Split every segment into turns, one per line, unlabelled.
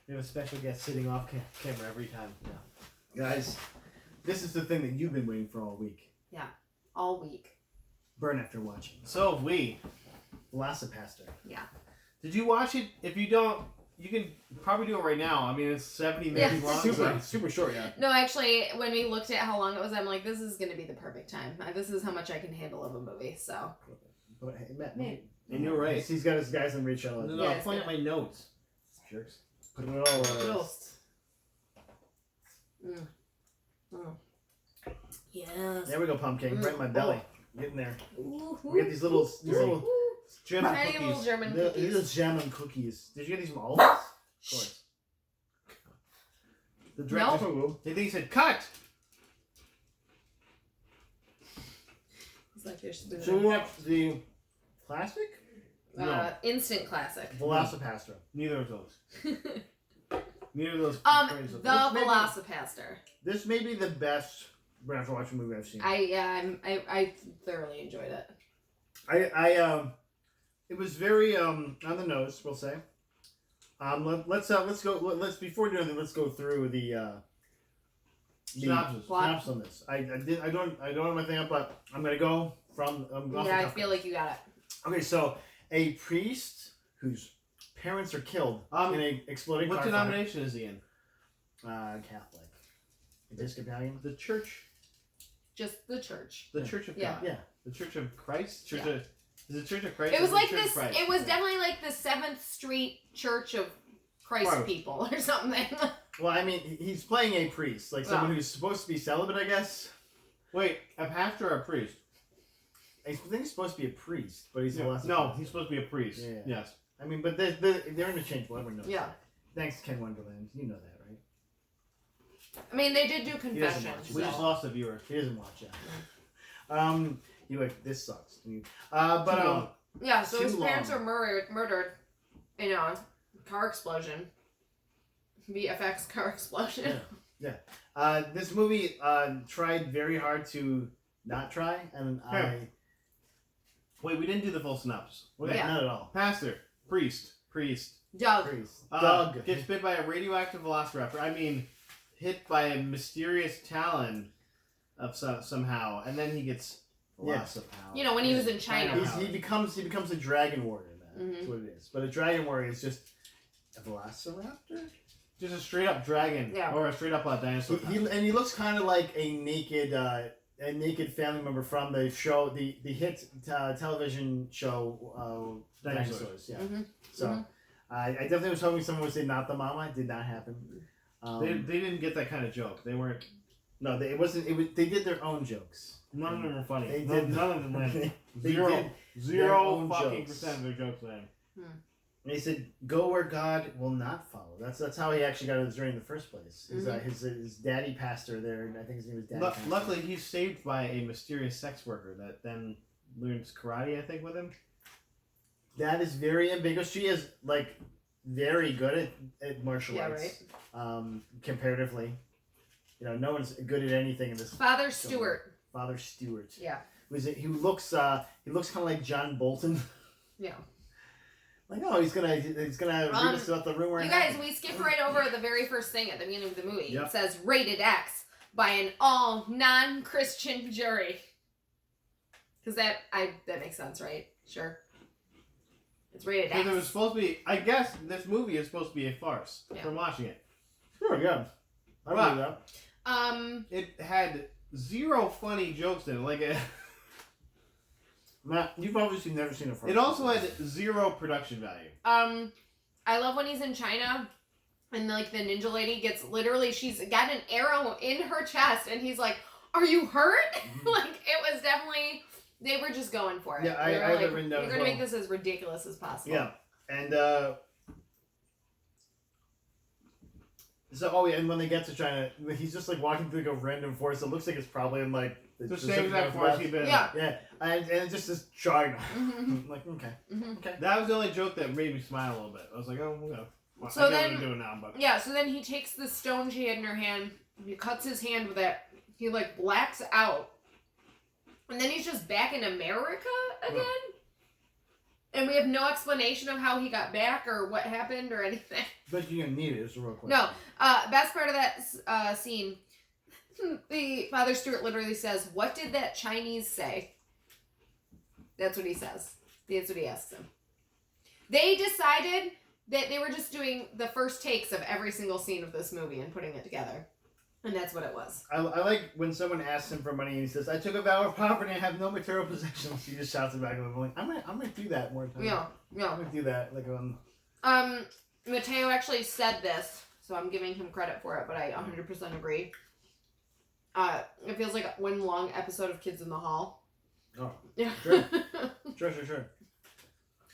We have a special guest sitting off camera every time. Yeah. Guys, this is the thing that you've been waiting for all week.
Yeah, all week.
Burn after watching.
So have we.
VelociPastor.
Yeah.
Did you watch it? If you don't, you can probably do it right now. I mean, it's 70 minutes long.
Super short, yeah.
No, actually, when we looked at how long it was, I'm like, this is going to be the perfect time. This is how much I can handle of a movie, so.
But, hey, Matt,
And you're right.
He's got his guys on reach out.
No, I'm pointing at my notes.
Jerks. Put it all
Yes.
There we go, pumpkin. Right in my belly. Getting there.
Ooh,
We got these little
German
tiny
cookies.
little German
These
cookies.
are German cookies. Did you get these from Aldi's? Of course. The director.
Nope.
They said cut.
It's like there's
So we watch the classic?
No.
instant classic.
VelociPastor.
Neither of those. Neither of those.
The VelociPastor.
This may be the best Burn After Watching movie I've seen.
I thoroughly enjoyed it.
It was very on the nose, we'll say. Let's before doing anything, let's go through the
synopsis
on this. I don't have my thing up, but I'm gonna go from.
I feel like you got it.
Okay, so a priest whose parents are killed in a exploding car
What denomination is he in?
Catholic, Episcopalian.
The church.
Just the church.
The Church of
Yeah.
God.
Yeah.
The Church of Christ.
Yeah.
Is it Church of Christ?
It was
or
like
Church
this.
of Christ?
It was definitely like the 7th Street Church of Christ people or something.
Well, I mean, he's playing a priest, like someone
Wow.
who's supposed to be celibate, I guess.
Wait, a pastor or a priest?
I think he's supposed to be a priest, but he's
No, he's supposed to be a priest.
Yeah.
Yes.
I mean, but they're interchangeable. Everyone knows
Yeah.
that. Thanks, Ken Wonderland. You know that, right?
I mean, they did do
watch
confessions.
it.
We
so.
just lost a viewer.
He doesn't watch that. You like this sucks.
Yeah, so his
Too
parents
long.
are murdered in a car explosion. VFX car explosion.
Yeah. This movie tried very hard to not try, and
Wait, we didn't do the full synopsis.
Yeah.
not at all.
Pastor, priest,
Doug.
Priest. Doug
gets bit by a radioactive velociraptor. I mean, hit by a mysterious talon of somehow, and then he gets lots of power.
You know, when he was in China.
He becomes a dragon warrior. That's what it is. But a dragon warrior is just a velociraptor.
Just a straight up dragon, or a straight up dinosaur.
He looks kind of like a naked family member from the show, the hit television show Dinosaurs. Yeah.
Mm-hmm.
So I definitely was hoping someone would say not the mama. It did not happen.
They didn't get that kind of joke. They weren't.
No, it wasn't. They did their own jokes.
None of them were funny.
They
None
did.
of them landed.
They
Zero
did their own
fucking
jokes.
% of their jokes landed.
And he said, "Go where God will not follow." That's how he actually got his ring in the first place. His daddy pastor there, I think his name was Daddy. Pastor.
Luckily, he's saved by a mysterious sex worker that then learns karate, I think, with him.
That is very ambiguous. She is like very good at martial arts.
Right.
Comparatively, no one's good at anything in this.
Father Stewart.
Father Stewart.
Yeah.
He looks kind of like John Bolton.
Yeah.
Like, oh, he's gonna read us about the room we're in.
You guys, we skipped right over the very first thing at the beginning of the movie.
Yep.
It says rated X by an all non-Christian jury. Because that makes sense, right? Sure. It's rated X.
Because it was supposed to be. I guess this movie is supposed to be a farce.
Yeah.
From watching it.
Sure, yeah. I believe that.
It had zero funny jokes in it. Like
Matt, you've obviously never seen a farce.
it also had zero production value.
I love when he's in China and like the ninja lady gets she's got an arrow in her chest and he's like, "Are you hurt?" Like it was definitely they were just going for it.
Yeah, I have it written down
we're
as
gonna
well.
make this as ridiculous as possible.
Yeah, and and when they get to China, he's just like walking through like a random forest. It looks like it's probably in like
The same exact forest he'd been in.
Yeah.
Yeah, and it just says China.
Mm-hmm.
Like okay.
That was the only joke that made me smile a little bit. I was like, oh, okay. Well,
So
I get
then-
what I'm doing now, but
Yeah, so then he takes the stone she had in her hand, he cuts his hand with it, he like blacks out, and then he's just back in America again? And we have no explanation of how he got back or what happened or anything.
But you're gonna need it. It's a real quick.
No. Best part of that scene, the Father Stewart literally says, "What did that Chinese say?" That's what he says. That's what he asks him. They decided that they were just doing the first takes of every single scene of this movie and putting it together. And that's what it was.
I like when someone asks him for money and he says, "I took a vow of poverty and have no material possessions." He just shouts it back at him. Like, I'm gonna do that more times.
Yeah.
I'm gonna do that. Like
Mateo actually said this, so I'm giving him credit for it, but I 100% agree. It feels like one long episode of Kids in the Hall.
Oh,
Yeah.
sure.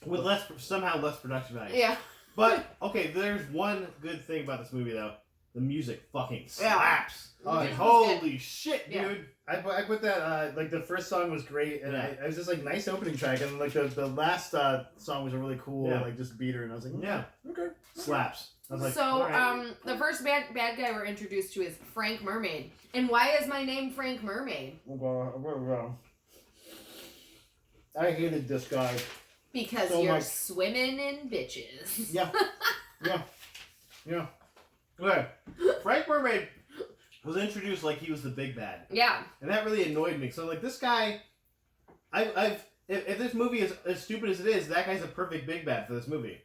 With somehow less production value.
Yeah.
But okay, there's one good thing about this movie though. The music fucking slaps.
Oh,
Like,
it was
holy shit,
Yeah.
dude.
I put that like the first song was great and
Yeah.
I was just like nice opening track and like the last song was a really cool
Yeah.
like just beater and I was like
Yeah.
okay.
Slaps.
I was like,
So,
all right.
the first bad guy we're introduced to is Frank Mermaid. And why is my name Frank Mermaid?
I hated this guy.
Because
So
you're
much.
swimming in bitches.
Yeah.
Okay. Frank Mermaid was introduced like he was the big bad.
Yeah.
And that really annoyed me. So like this guy, if this movie is as stupid as it is, that guy's a perfect big bad for this movie.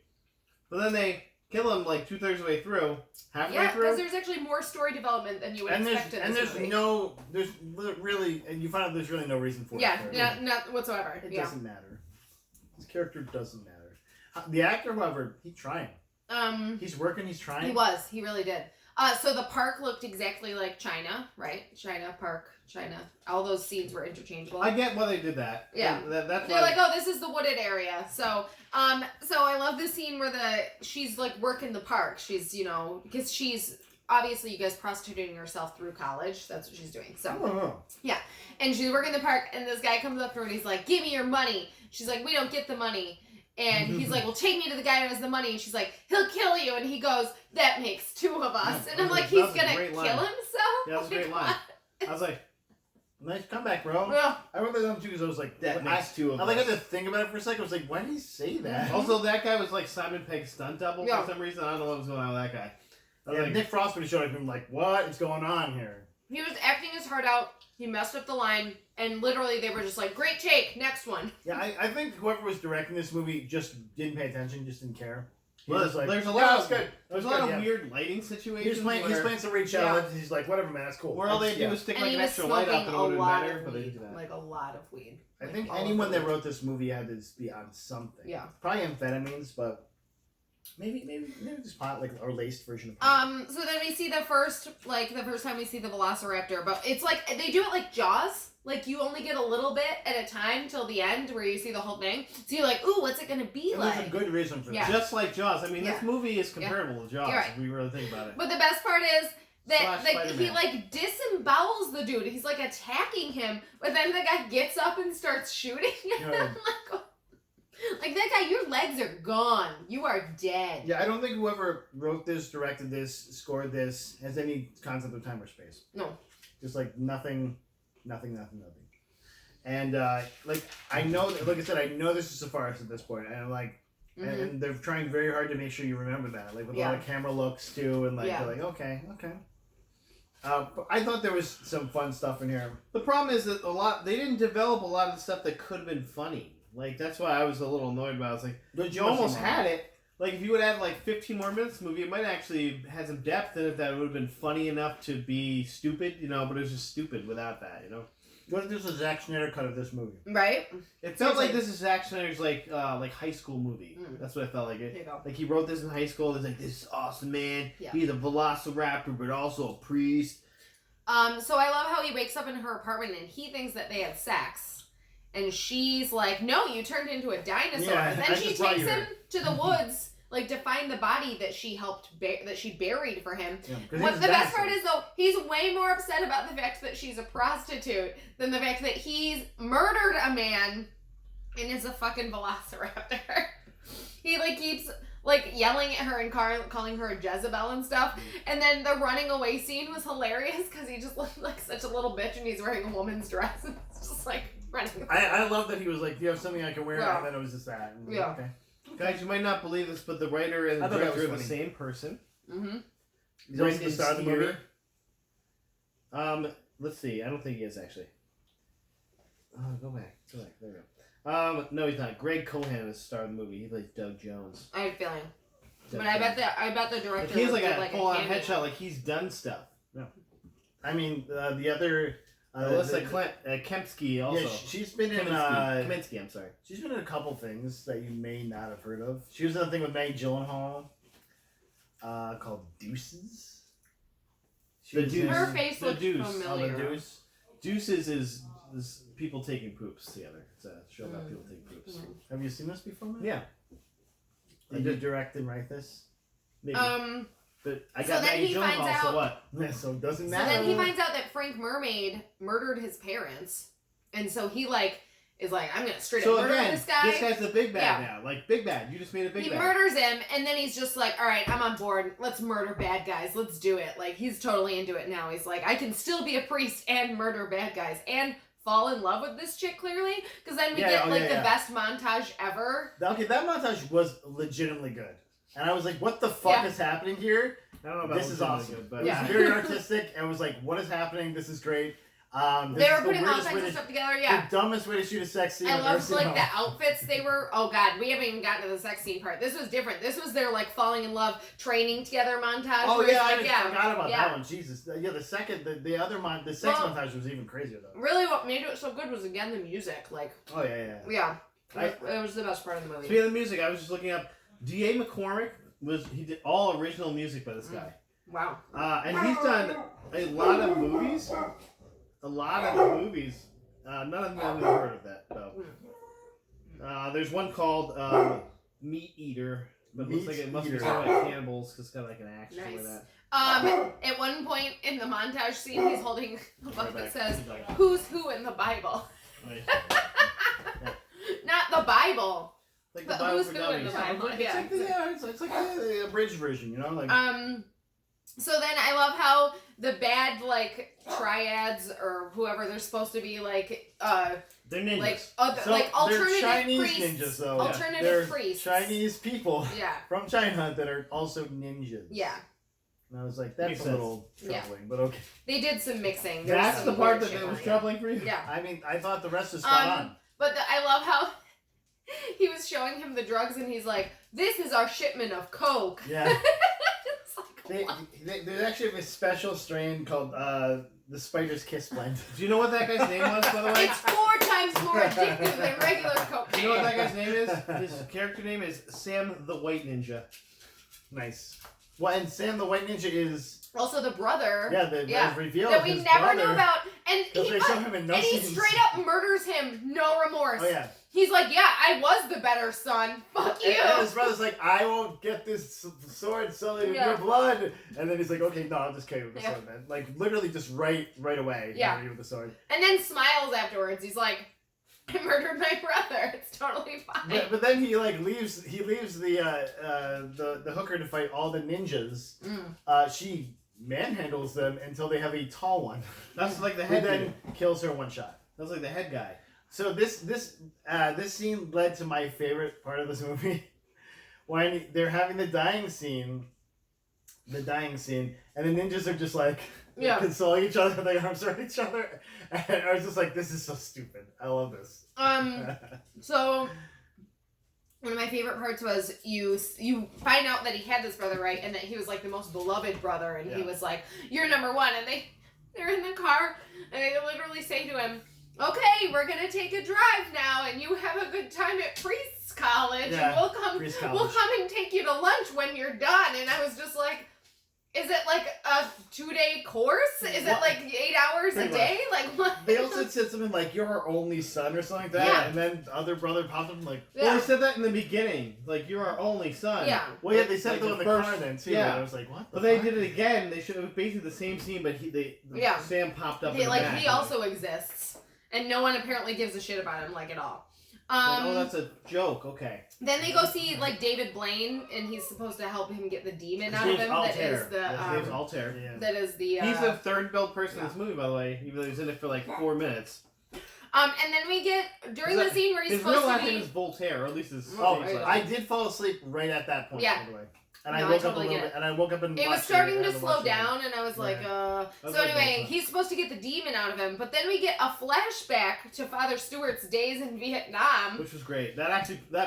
But then they kill him like 2/3 of the way through, halfway
Yeah,
through.
because there's actually more story development than you would expect in this movie.
there's really and you find out there's really no reason for
Yeah,
it.
yeah, not whatsoever.
It
Yeah.
doesn't matter. His character doesn't matter. The actor, however, he's trying. He's working. He's trying.
He was. He really did. So the park looked exactly like China, right? China, park, China. All those scenes were interchangeable.
I get why they did that.
Yeah.
That's
They're like, oh, this is the wooded area. So I love the scene where she's like working the park. She's, because she's obviously, you guys, prostituting herself through college. That's what she's doing. So,
Oh.
and she's working the park, and this guy comes up to her and he's like, "Give me your money." She's like, "We don't get the money." And he's like, "Well, take me to the guy who has the money." And she's like, "He'll kill you." And he goes, "That makes two of us."
Yeah,
And I'm like,
that
"He's
was a
gonna
great
kill
line.
himself?"
Yeah, that was a great line. I was like,
Nice comeback, bro.
Well,
I wrote that down too because I was like,
that makes two of
I like
us.
had to think about it for a second. I was like, why did he say that?
Also, that guy was like Simon Pegg's stunt double
Yeah.
for some reason. I don't know what was going on with that guy. I was
Yeah,
like,
Nick Frost would have showed up and been like, what is going on here?
he was acting his heart out. He messed up the line, and literally they were just like, "Great take, next one."
Yeah, I think whoever was directing this movie just didn't pay attention, just didn't care. He
Well,
was like,
there's a
"Yeah,
lot
that's
of-
good.
there's a lot of weird lighting situations
He's playing some Ray Charles. He's like, whatever, man, that's cool.
where all they
That's-
do
yeah.
is stick
And
like
he
an
was
extra light
smoking
up and it
a
would have
lot
been better,
of
but they
weed,
didn't do that.
like a lot of weed.
I
Like,
think
all of
anyone
the
that
weed.
wrote this movie had to be on something.
Yeah.
Probably amphetamines, but maybe just pot, like, or laced version of pot.
So then we see the first time we see the Velociraptor, but it's like they do it like Jaws. Like you only get a little bit at a time till the end where you see the whole thing. So you're like, ooh, what's it gonna be
And
like?
there's a good reason for
Yeah.
that.
Just like Jaws. I mean,
Yeah.
this movie is comparable to Jaws
You're right.
if we really think about it.
But the best part is that
Slash
like he
Spider-Man.
like disembowels the dude. He's like attacking him, but then the guy gets up and starts shooting him.
Yeah.
Like that guy, your legs are gone. You are dead.
Yeah, I don't think whoever wrote this, directed this, scored this has any concept of time or space.
No.
Just like nothing. And like I know, like I said, I know this is a farce at this point, and like,
Mhm.
and they're trying very hard to make sure you remember that, like with a lot
Yeah.
of camera looks too, and like
Yeah.
they're like, okay. But I thought there was some fun stuff in here.
The problem is that they didn't develop a lot of the stuff that could have been funny. Like, that's why I was a little annoyed about it. It's like,
But
you almost had it. Like, if you would have like 15 more minutes of the movie, it might actually had some depth in it that would have been funny enough to be stupid, but it was just stupid without that,
What if this was Zack Snyder cut of this movie?
Right?
It felt like
Seriously.
this is Zack Snyder's like high school movie.
Mm.
That's what it felt like.
There you go.
Like he wrote this in high school. It's like, this is awesome, man.
Yeah.
He's a velociraptor, but also a priest.
So I love how he wakes up in her apartment and he thinks that they had sex. And she's like, "No, you turned into a dinosaur."
Yeah,
And
I
then she
just saw
takes
you
him
here.
to the woods, like to find the body that she helped that she buried for him.
Yeah, 'cause
What
he's
the
a
best
dinosaur.
part is though, he's way more upset about the fact that she's a prostitute than the fact that he's murdered a man and is a fucking velociraptor. He like keeps like yelling at her and calling her a Jezebel and stuff. And then the running away scene was hilarious because he just looked like such a little bitch and he's wearing a woman's dress. And it's just like, running.
I love that he was like, "Do you have something I can wear?"
Yeah.
And then it was just that. And
Yeah.
Okay.
Guys, you might not believe this, but the writer and the
I thought that
director are
was
the
funny.
same person.
Mm-hmm.
He's also the star of the movie.
Let's see. I don't think he is actually. Oh, go back. There we go. No, he's not. Greg Cohan is the star of the movie. He plays Doug Jones.
I have a feeling.
Doug
But I bet
Jones.
the director.
He has like
did,
a full-on
cameo.
headshot. Like he's done stuff.
I mean, the other.
Alyssa Kempsky also.
Yeah, she's been in.
Kaminsky, I'm sorry.
She's been in a couple things that you may not have heard of. She was in a thing with Maggie Gyllenhaal called Deuces. She
The
was
Deuce.
in-
Her face
The
looks
Deuce.
familiar.
Oh, the Deuce.
Deuces is people taking poops together. It's a show about people taking poops.
Have you seen this before, man?
Yeah.
Did you direct and write this?
Maybe. But I
So
got
then
Maggie
he finds
Gyllenhaal, so
out-
what?
Yeah, so it doesn't
So
matter.
then he finds out that Frank Mermaid murdered his parents, and so he is like, I'm gonna straight up
So
murder
again,
this guy.
this guy's the big bad
Yeah.
now. Like, big bad. You just made a big
He
bad.
murders him, and then he's just like, all right, I'm on board. Let's murder bad guys. Let's do it. Like, he's totally into it now. He's like, I can still be a priest and murder bad guys and fall in love with this chick, clearly. Because then we get, the best montage ever.
Okay, that montage was legitimately good. And I was like, what the fuck
Yeah.
is happening here?
I don't know about
This is
legitimately
awesome.
good, but
It was
Yeah.
very artistic. And was like, what is happening? This is great. This
They
is
were
the
putting all
weirdest
kinds
way
of
to-
stuff together, yeah.
The dumbest way to shoot a sex scene
I
I've ever
loved
seen.
like the outfits they were. Oh god, we haven't even gotten to the sex scene part. This was different. This was their like falling in love, training together montage.
Oh
where it's
yeah,
like,
I forgot about
yeah.
that one. Jesus. Yeah, the second, the other the sex montage was even crazier though.
Really, what made it so good was again the music. Like,
Oh yeah.
yeah, it was the best part of the movie.
Speaking of the music, I was just looking up. D.A. McCormick he did all original music by this guy.
Wow.
And he's done a lot of movies. None of them have heard of that though. There's one called Meat Eater, but it looks like it must be
Meat
something
Eater.
like cannibals because it's kind of like an action
Nice.
like that.
At one point in the montage scene, he's holding a book that says,
Right back.
"Who's who in the Bible?"
Right.
Not the Bible.
Like
But
the Bible
who's
for
who in the
dummies.
Bible? Yeah.
It's like the abridged version, you know, like.
So then I love how the bad like triads or whoever they're supposed to be like
They're ninjas.
like
So
like alternative
they're Chinese
priests.
ninjas, though.
Alternative
They're
priests.
Chinese people
Yeah.
from China that are also ninjas.
Yeah.
And I was like, that's
Makes
a
sense.
little
Yeah.
troubling, but okay.
They did some mixing. There was
That's
some
the part
weird
that
shit
was
going on.
troubling for you?
Yeah.
I mean, I thought the rest was spot on.
But I love how he was showing him the drugs and he's like, "This is our shipment of coke."
Yeah.
It's like, what?
They actually have a special strain called the Spider's Kiss blend.
Do you know what that guy's name was, by the way?
It's 4 times more addictive than regular cocaine.
Do you know what that guy's name is? His character name is Sam the White Ninja.
Nice. Well, and Sam the White Ninja is
Also the brother.
that was revealed
That we
his
never
brother,
knew about. And
because
he
they show him in no
and he
scenes.
straight up murders him, no remorse.
Oh yeah.
He's like, yeah, I was the better son. Fuck you.
And his brother's like, I won't get this sword sullied with
Yeah.
your blood. And then he's like, okay, no, I'll just kill you with the
Yeah.
sword, man. Like literally just right away.
Yeah.
murder you with the sword.
And then smiles afterwards. He's like, I murdered my brother. It's totally fine.
But then he like leaves the hooker to fight all the ninjas. She manhandles them until they have a tall one.
That's like the
Who
head
then
dude.
kills her in one shot.
That's like the head guy.
So this scene led to my favorite part of this movie, when they're having the dying scene, and the ninjas are just like consoling each other, with their arms around each other, and I was just like, this is so stupid. I love this.
So one of my favorite parts was you find out that he had this brother, right, and that he was like the most beloved brother, and he
Yeah.
was like, "You're number one," and they're in the car, and they literally say to him, "Okay, we're gonna take a drive now, and you have a good time at Priest's College,
Yeah,
and we'll come and take you to lunch when you're done." And I was just like, is it like a 2-day course? Is it like 8 hours a
Pretty
day? Like what?
They also said something like, "You're our only son" or something like that,
Yeah.
and then the other brother popped up and like,
Well,
Yeah.
they said that in the beginning. Like, you're our only son.
Yeah.
well, yeah, they said
Like
that
the
in the
first-
car then too.
yeah.
And I was like, what?
But they did it again. They should have basically the same scene, but
Yeah.
Sam popped up.
He,
in the
like
back.
he also exists, and no one apparently gives a shit about him like at all.
Like, oh, that's a joke. Okay.
Then they go see like David Blaine, and he's supposed to help him get the demon
His
out of
name's
him.
Altair.
That is the
His name's Altair.
Yeah.
that is the.
He's the third build person in
yeah.
this movie, by the way, even though he's in it for like 4 minutes.
And then we get during the scene where he's supposed
real
to
last
be.
name is Voltaire, or at least his.
I did fall asleep right at that point.
Yeah.
By the way. And I woke up a little bit, and I woke up and
it was starting to slow down, and I was like, So anyway, he's supposed to get the demon out of him, but then we get a flashback to Father Stewart's days in Vietnam.
Which was great. That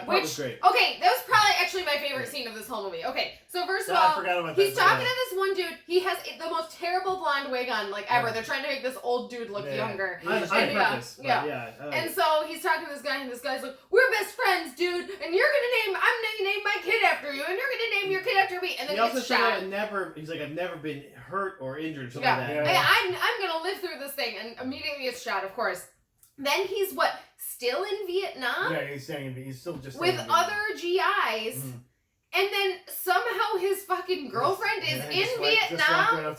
part was great.
Okay, that was probably actually my favorite scene of this whole movie. Okay, so first of all, he's talking to this one dude. He has the most terrible blonde wig on, like, ever. They're trying to make this old dude look younger.
On purpose.
Yeah. And so he's talking to this guy, and this guy's like, we're best friends, dude, and I'm gonna name my kid after you, and you're gonna name your kid after me, and then
he also said
shot.
I've never been hurt or injured, something like that.
Yeah. I'm gonna live through this thing, and immediately gets shot, of course. Then he's still in Vietnam?
Yeah, he's still just
with other GIs, and then somehow his fucking girlfriend is in Vietnam,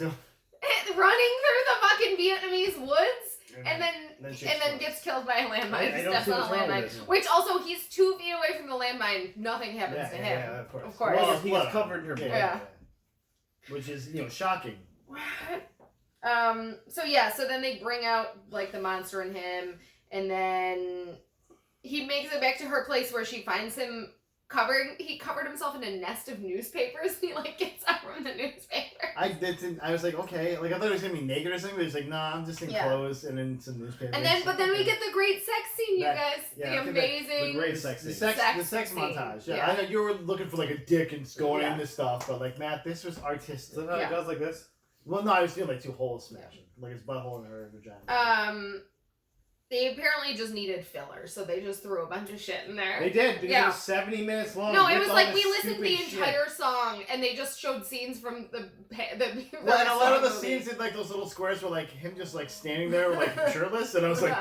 running through the fucking Vietnamese woods. And then gets killed by a landmine. Steps on a landmine. Which also, he's 2 feet away from the landmine. Nothing happens to him.
Yeah, of course.
Well, he gets covered in her blood.
Yeah.
Which is, shocking.
So then they bring out, like, the monster in him, and then he makes it back to her place where she finds him he covered himself in a nest of newspapers. He, like, gets up from the newspaper.
I was like, okay. Like, I thought he was going to be naked or something, but he's like, nah, I'm just in clothes and in some newspapers.
And then, but then we get the great sex scene, you guys. The amazing...
The great sex scene.
The sex montage. Yeah. I know you were looking for, like, a dick and going into stuff, but, like, Matt, this was artistic.
So it goes like this?
Well, no, I was feeling like 2 holes smashing. Like, his butthole in her vagina.
They apparently just needed filler, so they just threw a bunch of shit in there.
They did, because it was 70 minutes long.
No, it was like we listened to the entire song, and they just showed scenes from the
well, and a lot of the scenes in, like, those little squares were, like, him just, like, standing there, like, shirtless, and I was like,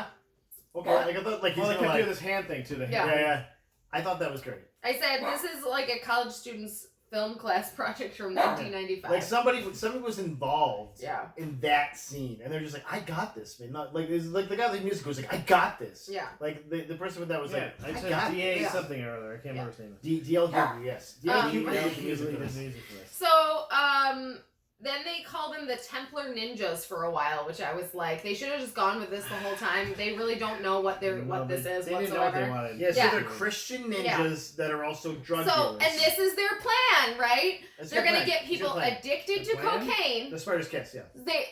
okay, like, I thought, like, he's gonna,
like... do this hand thing, too.
Yeah. I thought that was great.
I said, this is, like, a college student's film class project from 1995.
Like, somebody was involved in that scene, and they're just like, I got this, man. Not, like, it's like the guy with the music was like, I got this.
Yeah.
Like, the person with that was like,
I said D.A. something or other. I can't remember his name.
D.L. Hughley, yes. D.L. Hughley.
So, then they call them the Templar Ninjas for a while, which I was like, they should have just gone with this the whole time. They really don't know what this is
they
whatsoever.
Didn't know what they wanted.
Yeah, so they're Christian ninjas that are also drug dealers.
And this is their plan, right? They're going to get people addicted to cocaine.
The Spider's Kiss, yeah.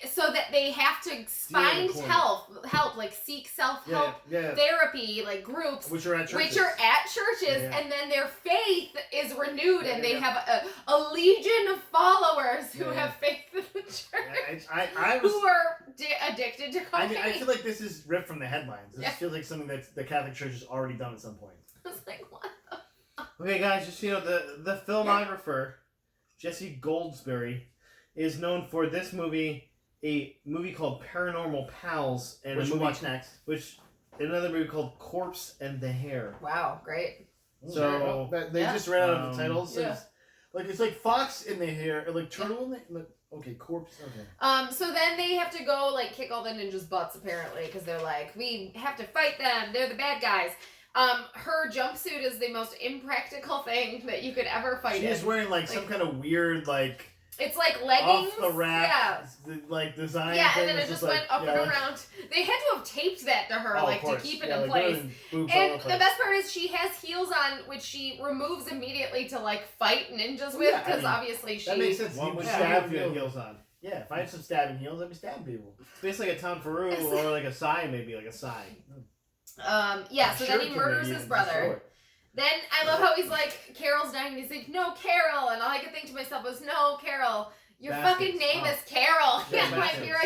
So that they have to find help, like seek self-help therapy, like groups.
Which are at churches.
And then their faith is renewed, and they have a legion of followers who have faith in the church. Who are addicted to cocaine.
I feel like this is ripped from the headlines. This feels like something that the Catholic Church has already done at some point.
I was like, what the
Okay, guys, just the filmographer, Jesse Goldsberry, is known for this movie, a movie called Paranormal Pals, and
which we'll watch next.
Another movie called Corpse and the Hare.
Wow, great.
So
they just ran out of the titles. So it's like Fox in the Hare, like Turtle in the okay, Corpse. Okay.
So then they have to go like kick all the ninjas' butts apparently because they're like, we have to fight them. They're the bad guys. Her jumpsuit is the most impractical thing that you could ever fight in.
She's wearing like some kind of weird like.
It's like leggings.
Off the rack, like design.
Yeah, and then it just went up and around. They had to have taped that to her, to keep it in place. And the best part is she has heels on, which she removes immediately to like fight ninjas with, because obviously she.
That makes sense.
One would stab heels on.
Yeah, if I had some stabbing heels, I'd be stabbing people.
It's basically like a Tom Peru or like a Psy, maybe like a Psy.
So then he murders his brother. Then I love how he's like, Carol's dying, and he's like, no, Carol. And all I could think to myself was, no, Carol, your fucking name is Carol. Yeah, like you're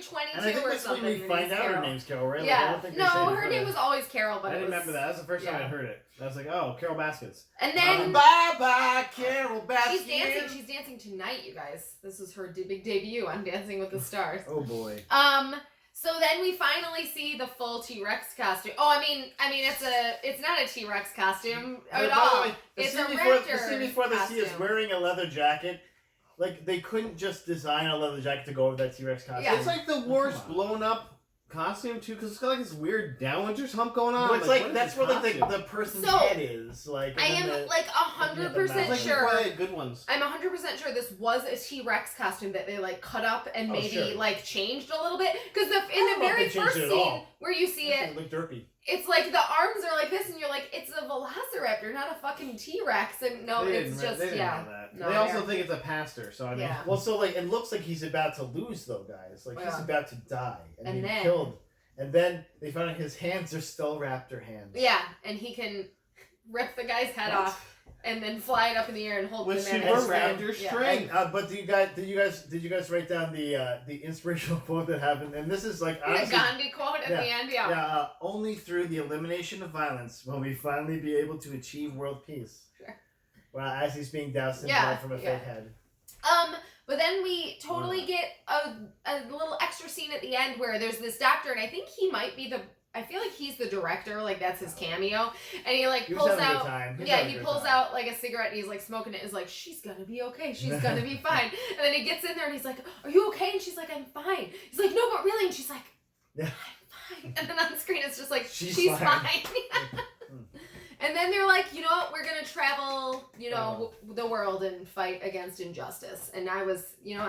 22
and I think
or something.
When we find out her name's Carol, right?
Yeah. Her name was always Carol, but
I didn't remember that. That was the first time I heard it. I was like, oh, Carol Baskins.
And then
bye, Carol Baskins.
She's dancing tonight, you guys. This is her big debut on Dancing with the Stars.
Oh boy.
So then we finally see the full T-Rex costume. Oh, I mean, it's not a T-Rex costume at all. It's a raptor.
The scene before this, he is wearing a leather jacket. Like they couldn't just design a leather jacket to go over that T-Rex costume.
Yeah. It's like the worst blown up costume too, because it's got like this weird downwarders hump going on.
Well, it's like that's where like
costume?
the person's
So,
head is. Like
I am like 100% sure.
Like good ones.
I'm 100% sure this was a T-Rex costume that they like cut up and maybe like changed a little bit. Because in the very first scene where you see it,
look derpy.
It's like the arms are like this, and you're like, it's a velociraptor, not a fucking T-Rex. And no, it's just
they didn't know that.
No,
they also think it's a pastor, so I mean.
Yeah.
Well, so like it looks like he's about to lose though, guys. Like he's about to die and be
then
killed. And then they found out his hands are still raptor hands.
Yeah, and he can rip the guy's head off and then fly it up in the air and hold
with
him
super raptor strength.
But did you guys write down the inspirational quote that happened? And this is like honestly,
the Gandhi quote at the end.
Yeah. Only through the elimination of violence will we finally be able to achieve world peace.
Sure.
Well, as he's being doused in blood from a fake head.
But then we totally get a little extra scene at the end where there's this doctor, and I think he might be I feel like he's the director, like that's his cameo, and he like pulls out, he pulls out like a cigarette, and he's like smoking it, and he's like, she's gonna be okay, she's gonna be fine, and then he gets in there, and he's like, are you okay? And she's like, I'm fine. He's like, no, but really, and she's like, I'm fine, and then on screen it's just like, she's fine. And then they're like, you know what, we're going to travel, the world and fight against injustice. And I was, you know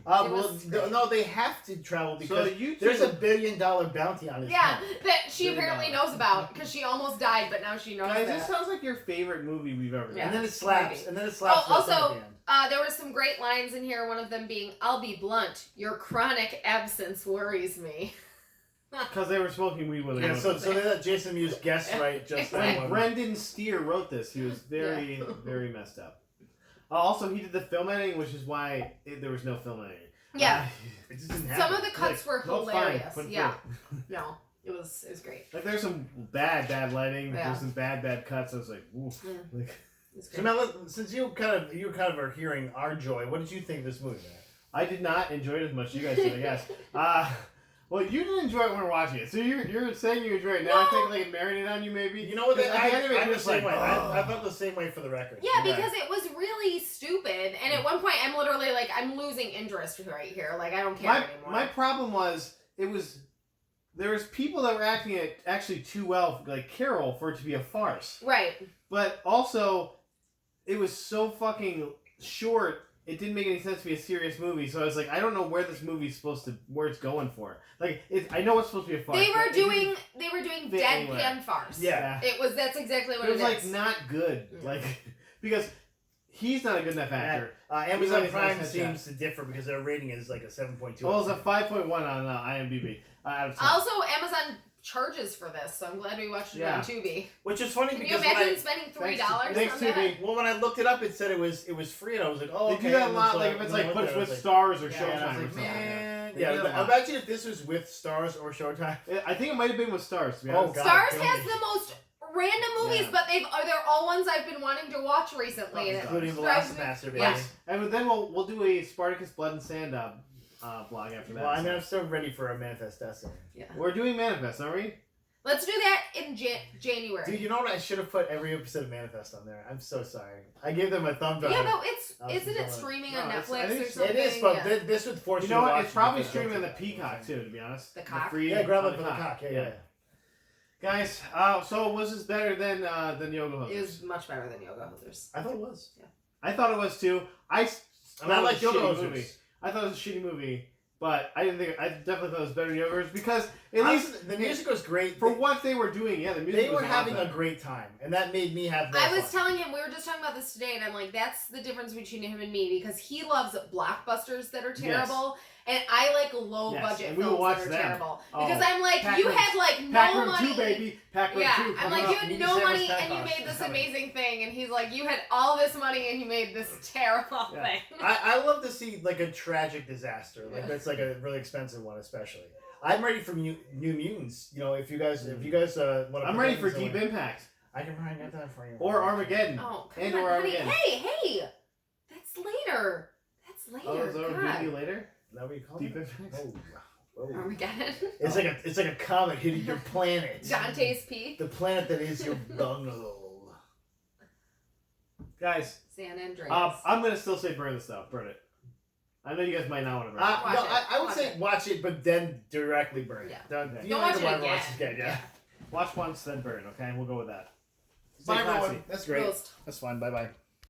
what?
No, they have to travel because there's $1 billion bounty on his head.
That she apparently knows about because she almost died, but now she knows
Guys,
that.
this sounds like your favorite movie we've ever done.
And then it slaps.
Maybe.
Oh,
also, there were some great lines in here, one of them being, I'll be blunt, your chronic absence worries me.
Because they were smoking weed with
him. So they let Jason Mewes guess right just that one.
Brendan Steer wrote this. He was very, very messed up. Also, he did the film editing, which is why there was no film editing.
Yeah.
It just didn't
some of the cuts were hilarious.
Fine,
yeah. No, it was great.
Like there's some bad lighting. Yeah. There's some bad cuts. I was like, oof.
Yeah.
So now, since you kind of are hearing our joy, what did you think of this movie, man?
I did not enjoy it as much as you guys did, I guess. Well, you didn't enjoy it when we were watching it, so you're saying you enjoyed it. Now I think like it marinated on you, maybe.
You know what? I
I
felt the same way for the record.
Yeah, because it was really stupid, and at one point I'm literally like, I'm losing interest right here. Like I don't care anymore.
My problem was there was people that were acting it actually too well, like Carol, for it to be a farce.
Right.
But also, it was so fucking short. It didn't make any sense to be a serious movie, so I was like, I don't know where this movie's where it's going for. Like, I know it's supposed to be a farce.
They were doing deadpan farce.
Yeah.
That's exactly what it is.
It was like not good, like because he's not a good enough actor.
Amazon Prime seems to differ because their rating is like a 7.2.
Well, it's a 5.1 on IMDb.
Also, Amazon charges for this, so I'm glad we watched it on Tubi.
Which is funny because
you imagine spending $3 on that?
Well, when I looked it up, it said it was free, and I was like, oh, okay.
They do that a lot, like if it's like put with Stars or Showtime or something.
Yeah, imagine if this was with Stars or Showtime.
I think it might have been with Stars. To be honest.
Stars has the most random movies, but they're all ones I've been wanting to watch recently,
including VelociPastor, baby.
Yes.
And then we'll do a Spartacus Blood and Sand blog after that.
Well, I mean, I'm still ready for a Manifest Destiny.
Yeah. We're doing Manifest, aren't we?
Let's do that in January.
Dude, you know what? I should have put every episode of Manifest on there. I'm so sorry. I gave them a thumbs up.
Yeah, but isn't it streaming on Netflix or something?
It is, but this would force you to watch.
You know what? It's probably streaming on the Peacock too, to be honest.
The cock?
Yeah, grab it for the cock. Yeah.
Guys, so was this better than Yoga Hosers?
It was much better than Yoga Hosers.
I thought it was.
Yeah.
I thought it was too. I
like Yoga Hosers.
I thought it was a shitty movie. But I definitely thought it was better than Yoga Hosers because at least
the music was great
for what they were doing. Yeah, the music.
They were having a great time, and that made me have.
I was telling him, we were just talking about this today, and I'm like, that's the difference between him and me because he loves blockbusters that are terrible, and I like low budget films that are terrible because I'm like, you had like no money. Pack Room 2, baby. Pack Room 2. I'm like, you had no money and you made this amazing thing, and he's like, you had all this money and you made this terrible thing.
I love to see like a tragic disaster, like that's like a really expensive one, especially. I'm ready for New Mutants. You know, if you guys want to.
I'm ready for Deep Impact.
I can probably get that for you.
Or Armageddon.
Oh,
and or Armageddon.
Hey, that's later.
Oh, is that a movie later?
Is that what you call
Deep
it?
Impact.
Oh.
Armageddon.
It's like a comet hitting your planet.
Dante's Peak.
The planet that is your bunghole.
Guys.
San Andreas.
I'm gonna still say burn this stuff. Burn it. I know you guys might not want to burn.
Watch
no,
it.
I would
Watch
say
it.
watch it, but then directly burn it.
Yeah.
Don't,
Okay.
you
Don't
don't
watch
need to
it
watch
again.
it again. Yeah.
Watch once, then burn. Okay, we'll go with that.
Bye,
Stay classy.
everyone. That's great.
Roast.
That's fine. Bye bye.